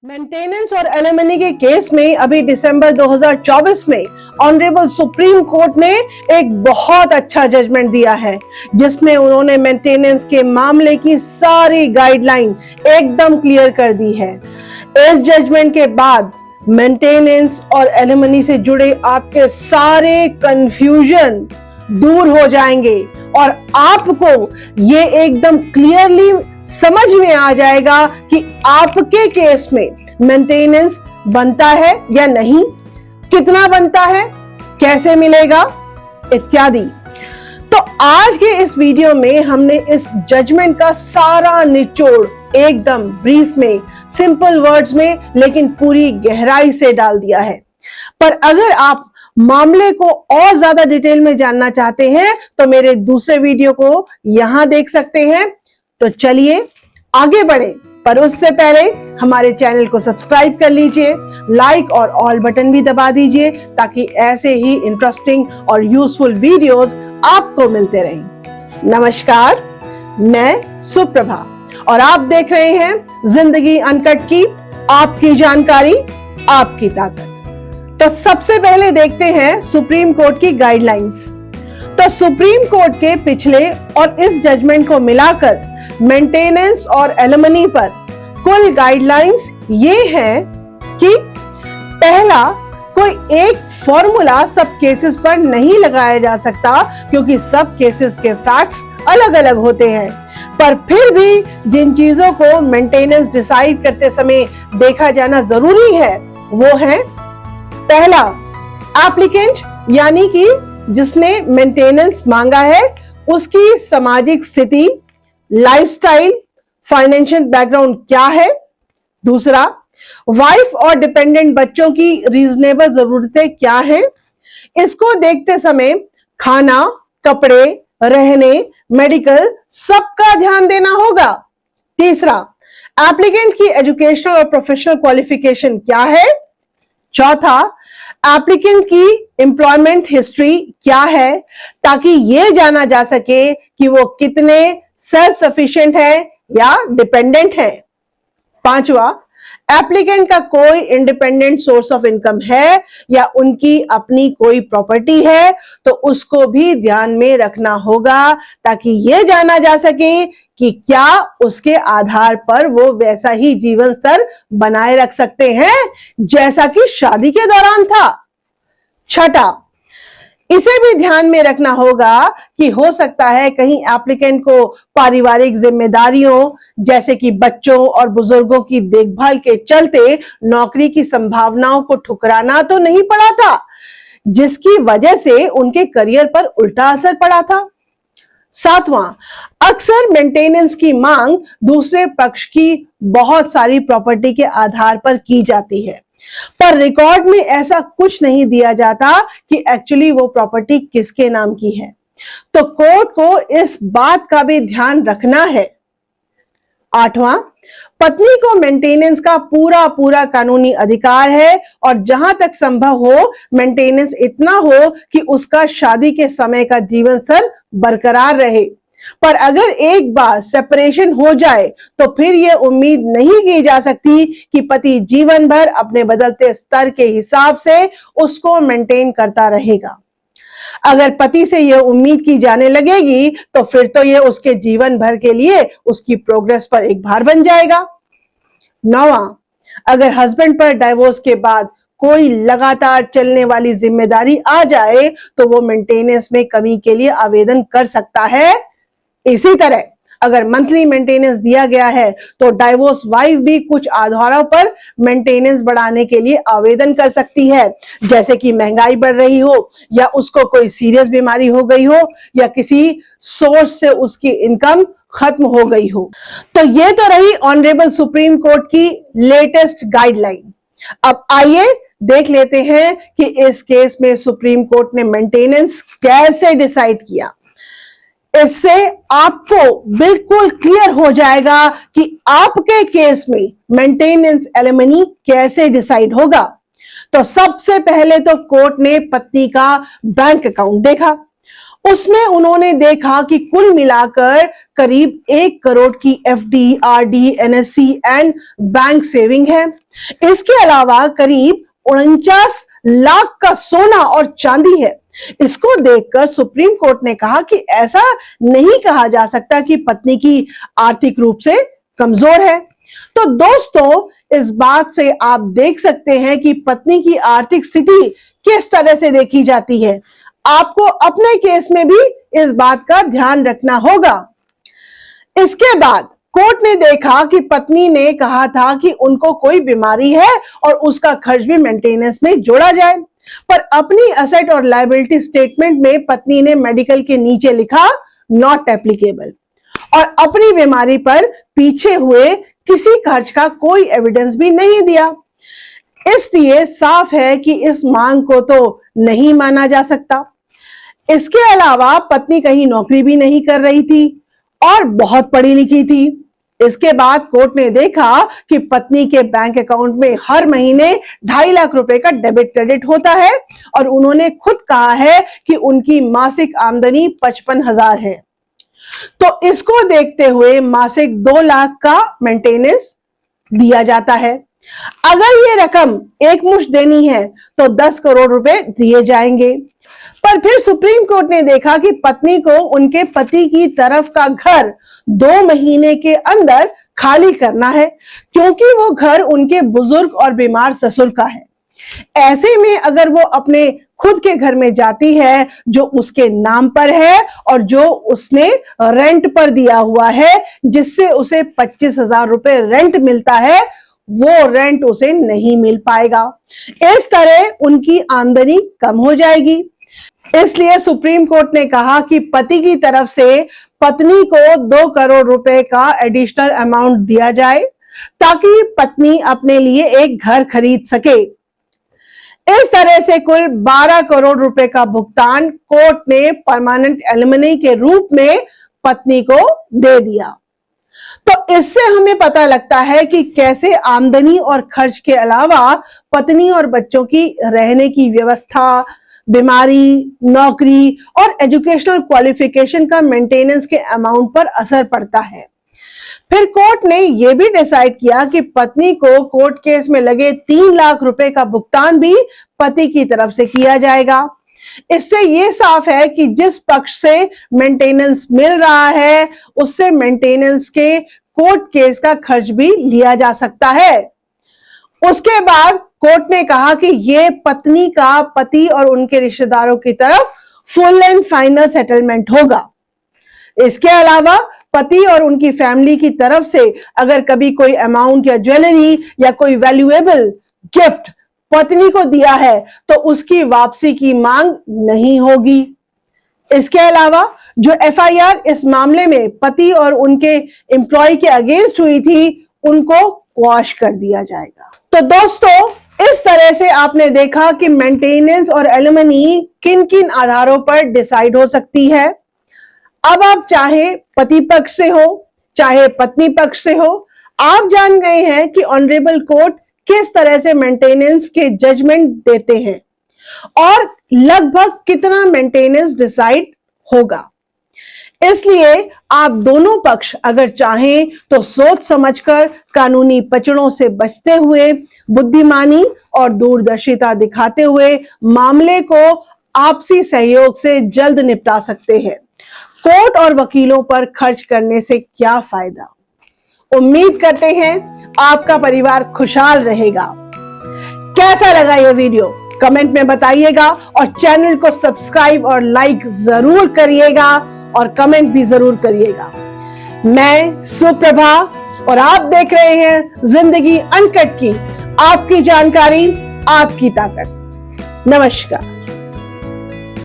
Maintenance और alimony के case में अभी दिसंबर 2024 में ऑनरेबल सुप्रीम कोर्ट ने एक बहुत अच्छा जजमेंट दिया है, जिसमें उन्होंने मेंटेनेंस के मामले की सारी गाइडलाइन एकदम क्लियर कर दी है। इस जजमेंट के बाद मेंटेनेंस और एलिमनी से जुड़े आपके सारे कंफ्यूजन दूर हो जाएंगे और आपको ये एकदम क्लियरली समझ में आ जाएगा कि आपके केस में मेंटेनेंस बनता है या नहीं, कितना बनता है, कैसे मिलेगा इत्यादि। तो आज के इस वीडियो में हमने इस जजमेंट का सारा निचोड़ एकदम ब्रीफ में, सिंपल वर्ड्स में, लेकिन पूरी गहराई से डाल दिया है। पर अगर आप मामले को और ज्यादा डिटेल में जानना चाहते हैं तो मेरे दूसरे वीडियो को यहां देख सकते हैं। तो चलिए आगे बढ़े, पर उससे पहले हमारे चैनल को सब्सक्राइब कर लीजिए, लाइक और ऑल बटन भी दबा दीजिए ताकि ऐसे ही इंटरेस्टिंग और यूजफुल वीडियोस आपको मिलते रहें। नमस्कार, मैं सुप्रभा और आप देख रहे हैं जिंदगी अनकट की आपकी जानकारी, आपकी ताकत। तो सबसे पहले देखते हैं सुप्रीम कोर्ट की गाइडलाइंस। तो सुप्रीम कोर्ट के पिछले और इस जजमेंट को मिलाकर मेंटेनेंस और एलिमनी पर कुल गाइडलाइंस ये है कि पहला, कोई एक फॉर्मूला सब केसेस पर नहीं लगाया जा सकता क्योंकि सब केसेस के फैक्ट्स अलग अलग होते हैं। पर फिर भी जिन चीजों को मेंटेनेंस डिसाइड करते समय देखा जाना जरूरी है वो है, पहला, एप्लीकेंट यानी कि जिसने मेंटेनेंस मांगा है उसकी सामाजिक स्थिति, लाइफस्टाइल, फाइनेंशियल बैकग्राउंड क्या है। दूसरा, वाइफ और डिपेंडेंट बच्चों की रीजनेबल जरूरतें क्या हैं। इसको देखते समय खाना, कपड़े, रहने, मेडिकल सबका ध्यान देना होगा। तीसरा, एप्लीकेंट की एजुकेशनल और प्रोफेशनल क्वालिफिकेशन क्या है। चौथा, एप्लीकेंट की एम्प्लॉयमेंट हिस्ट्री क्या है ताकि यह जाना जा सके कि वो कितने सेल्फ सफिशिएंट है या डिपेंडेंट है। पांचवा, एप्लीकेंट का कोई इंडिपेंडेंट सोर्स ऑफ इनकम है या उनकी अपनी कोई प्रॉपर्टी है तो उसको भी ध्यान में रखना होगा ताकि यह जाना जा सके कि क्या उसके आधार पर वो वैसा ही जीवन स्तर बनाए रख सकते हैं जैसा कि शादी के दौरान था। छठा, इसे भी ध्यान में रखना होगा कि हो सकता है कहीं एप्लीकेंट को पारिवारिक जिम्मेदारियों जैसे कि बच्चों और बुजुर्गों की देखभाल के चलते नौकरी की संभावनाओं को ठुकराना तो नहीं पड़ा था, जिसकी वजह से उनके करियर पर उल्टा असर पड़ा था। सातवां, अक्सर मेंटेनेंस की मांग दूसरे पक्ष की बहुत सारी प्रॉपर्टी के आधार पर की जाती है, पर रिकॉर्ड में ऐसा कुछ नहीं दिया जाता कि एक्चुअली वो प्रॉपर्टी किसके नाम की है। तो कोर्ट को इस बात का भी ध्यान रखना है। आठवां, पत्नी को मेंटेनेंस का पूरा पूरा कानूनी अधिकार है और जहां तक संभव हो मेंटेनेंस इतना हो कि उसका शादी के समय का जीवन स्तर बरकरार रहे। पर अगर एक बार सेपरेशन हो जाए तो फिर यह उम्मीद नहीं की जा सकती कि पति जीवन भर अपने बदलते स्तर के हिसाब से उसको मेंटेन करता रहेगा। अगर पति से यह उम्मीद की जाने लगेगी तो फिर तो यह उसके जीवन भर के लिए उसकी प्रोग्रेस पर एक भार बन जाएगा। नौवां, अगर हस्बैंड पर डाइवोर्स के बाद कोई लगातार चलने वाली जिम्मेदारी आ जाए तो वो मेंटेनेंस में कमी के लिए आवेदन कर सकता है। इसी तरह अगर मंथली मेंटेनेंस दिया गया है तो डाइवोर्स वाइफ भी कुछ आधारों पर मेंटेनेंस बढ़ाने के लिए आवेदन कर सकती है, जैसे कि महंगाई बढ़ रही हो या उसको कोई सीरियस बीमारी हो गई हो या किसी सोर्स से उसकी इनकम खत्म हो गई हो। तो ये तो रही ऑनरेबल सुप्रीम कोर्ट की लेटेस्ट गाइडलाइन। अब आइए देख लेते हैं कि इस केस में सुप्रीम कोर्ट ने मेंटेनेंस कैसे डिसाइड किया। इससे आपको बिल्कुल क्लियर हो जाएगा कि आपके केस में मेंटेनेंस एलिमनी कैसे डिसाइड होगा। तो सबसे पहले तो कोर्ट ने पत्नी का बैंक अकाउंट देखा उसमें उन्होंने देखा कि कुल मिलाकर करीब 1 करोड़ की FD, RD, NSC and bank saving है। इसके अलावा करीब 49 लाख का सोना और चांदी है। इसको देखकर सुप्रीम कोर्ट ने कहा कि ऐसा नहीं कहा जा सकता कि पत्नी की आर्थिक रूप से कमजोर है। तो दोस्तों, इस बात से आप देख सकते हैं कि पत्नी की आर्थिक स्थिति किस तरह से देखी जाती है। आपको अपने केस में भी इस बात का ध्यान रखना होगा। इसके बाद कोर्ट ने देखा कि पत्नी ने कहा था कि उनको कोई बीमारी है और उसका खर्च भी मेंटेनेंस में जोड़ा जाए, पर अपनी असेट और लायबिलिटी स्टेटमेंट में पत्नी ने मेडिकल के नीचे लिखा नॉट एप्लीकेबल और अपनी बीमारी पर पीछे हुए किसी खर्च का कोई एविडेंस भी नहीं दिया। इसलिए साफ है कि इस मांग को तो नहीं माना जा सकता। इसके अलावा पत्नी कहीं नौकरी भी नहीं कर रही थी और बहुत पढ़ी लिखी थी। इसके बाद कोर्ट ने देखा कि पत्नी के बैंक अकाउंट में हर महीने 2.5 लाख रुपए का डेबिट क्रेडिट होता है और उन्होंने खुद कहा है कि उनकी मासिक आमदनी 55,000 है। तो इसको देखते हुए मासिक 2 लाख का मेंटेनेंस दिया जाता है। अगर ये रकम एक मुश्त देनी है तो 10 करोड़ रुपए दिए जाएंगे। पर फिर सुप्रीम कोर्ट ने देखा कि पत्नी को उनके पति की तरफ का घर 2 महीने के अंदर खाली करना है, क्योंकि वो घर उनके बुजुर्ग और बीमार ससुर का है। ऐसे में अगर वो अपने खुद के घर में जाती है जो उसके नाम पर है और जो उसने रेंट पर दिया हुआ है, जिससे उसे 25,000 रुपए रेंट मिलता है, वो रेंट उसे नहीं मिल पाएगा। इस तरह उनकी आमदनी कम हो जाएगी। इसलिए सुप्रीम कोर्ट ने कहा कि पति की तरफ से पत्नी को 2 करोड़ रुपए का एडिशनल अमाउंट दिया जाए ताकि पत्नी अपने लिए एक घर खरीद सके। इस तरह से कुल 12 करोड़ रुपए का भुगतान कोर्ट ने परमानेंट एलिमनी के रूप में पत्नी को दे दिया। तो इससे हमें पता लगता है कि कैसे आमदनी और खर्च के अलावा पत्नी और बच्चों की रहने की व्यवस्था, बीमारी, नौकरी और एजुकेशनल क्वालिफिकेशन का मेंटेनेंस के अमाउंट पर असर पड़ता है। फिर कोर्ट ने यह भी डिसाइड किया कि पत्नी को कोर्ट केस में लगे 3 लाख रुपए का भुगतान भी पति की तरफ से किया जाएगा। इससे यह साफ है कि जिस पक्ष से मेंटेनेंस मिल रहा है उससे मेंटेनेंस के कोर्ट केस का खर्च भी लिया जा सकता है। उसके बाद कोर्ट ने कहा कि यह पत्नी का पति और उनके रिश्तेदारों की तरफ फुल एंड फाइनल सेटलमेंट होगा। इसके अलावा पति और उनकी फैमिली की तरफ से अगर कभी कोई अमाउंट या ज्वेलरी या कोई वैल्यूएबल गिफ्ट पत्नी को दिया है तो उसकी वापसी की मांग नहीं होगी। इसके अलावा जो एफआईआर इस मामले में पति और उनके एम्प्लॉय के अगेंस्ट हुई थी उनको क्वॉश कर दिया जाएगा। तो दोस्तों, इस तरह से आपने देखा कि मेंटेनेंस और एलिमनी किन किन आधारों पर डिसाइड हो सकती है। अब आप चाहे पति पक्ष से हो चाहे पत्नी पक्ष से हो, आप जान गए हैं कि ऑनरेबल कोर्ट किस तरह से मेंटेनेंस के जजमेंट देते हैं और लगभग कितना मेंटेनेंस डिसाइड होगा। इसलिए आप दोनों पक्ष अगर चाहें तो सोच समझकर कानूनी पचड़ों से बचते हुए, बुद्धिमानी और दूरदर्शिता दिखाते हुए मामले को आपसी सहयोग से जल्द निपटा सकते हैं। कोर्ट और वकीलों पर खर्च करने से क्या फायदा। उम्मीद करते हैं आपका परिवार खुशहाल रहेगा। कैसा लगा यह वीडियो कमेंट में बताइएगा और चैनल को सब्सक्राइब और लाइक जरूर करिएगा और कमेंट भी जरूर करिएगा। मैं सुप्रभा और आप देख रहे हैं जिंदगी अनकट की, आपकी जानकारी आपकी ताकत। नमस्कार।